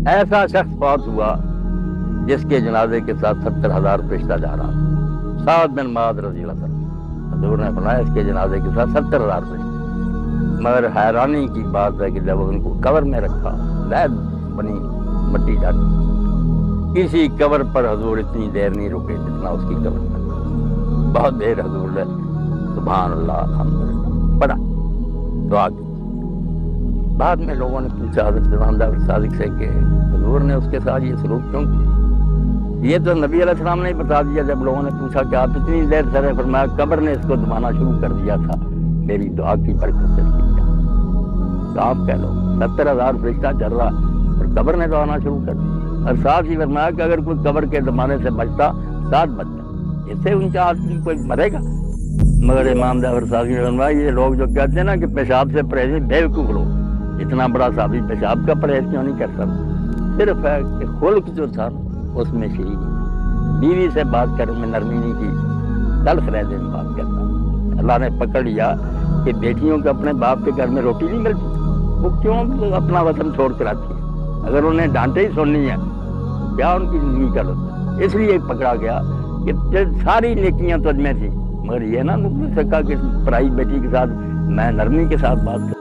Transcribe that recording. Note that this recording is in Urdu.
ایسا شخص فوت ہوا جس کے جنازے کے ساتھ 70,000 فرشتہ جا رہا تھا، سعد بن معاذ رضی اللہ عنہ۔ حضور نے فرمایا اس کے جنازے کے ساتھ 70,000 فرشتہ۔ مگر حیرانی کی بات ہے کہ جب ان کو قبر میں رکھا، لید بنی مٹی ڈالی، کسی قبر پر حضور اتنی دیر نہیں رکے جتنا اس کی قبر میں۔ بہت دیر حضور نے سبحان اللہ الحمدللہ پڑھا، دعا کی۔ بعد میں لوگوں نے پوچھا حضرت امام جعفر صادق سے کہ حضور نے اس کے ساتھ یہ سلوک کیوں کیا؟ یہ تو نبی علیہ السلام نے ہی بتا دیا۔ جب لوگوں نے پوچھا کہ آپ اتنی دیر سے رہے، فرمایا قبر نے اس کو دبانا شروع کر دیا تھا، میری دعا کی برکت سے کیا۔ تو آپ کہہ لو 70,000 فرشتہ چل رہا اور قبر نے دبانا شروع کر دیا۔ اور ساتھ ہی فرمایا کہ اگر کوئی قبر کے دبانے سے بچتا، ساتھ بچتا، اس سے اونچا آدمی کوئی مرے گا؟ مگر امام جعفر صادق نے فرمایا یہ لوگ جو کہتے ہیں نا کہ پیشاب سے پرہیز، بیوقوف لوگ، اتنا بڑا صحابی پیشاب کا پرہیز کیوں نہیں کر سکتا؟ صرف ہے کہ خلق جو تھا اس میں شیرینی تھی، بیوی سے بات کرنے میں نرمی نہیں کی، تلخ لہجے میں بات کرتا۔ اللہ نے پکڑ لیا کہ بیٹیوں کو اپنے باپ کے گھر میں روٹی نہیں ملتی، وہ کیوں اپنا وطن چھوڑ کر آتی ہے؟ اگر انہیں ڈانٹے ہی سننی ہے کیا ان کی زندگی کا لطف؟ اس لیے پکڑا گیا کہ ساری نیکیاں تجھ میں تھی، مگر یہ نہ نکل سکا کہ پرائی بیٹی کے ساتھ میں نرمی کے ساتھ بات کروں۔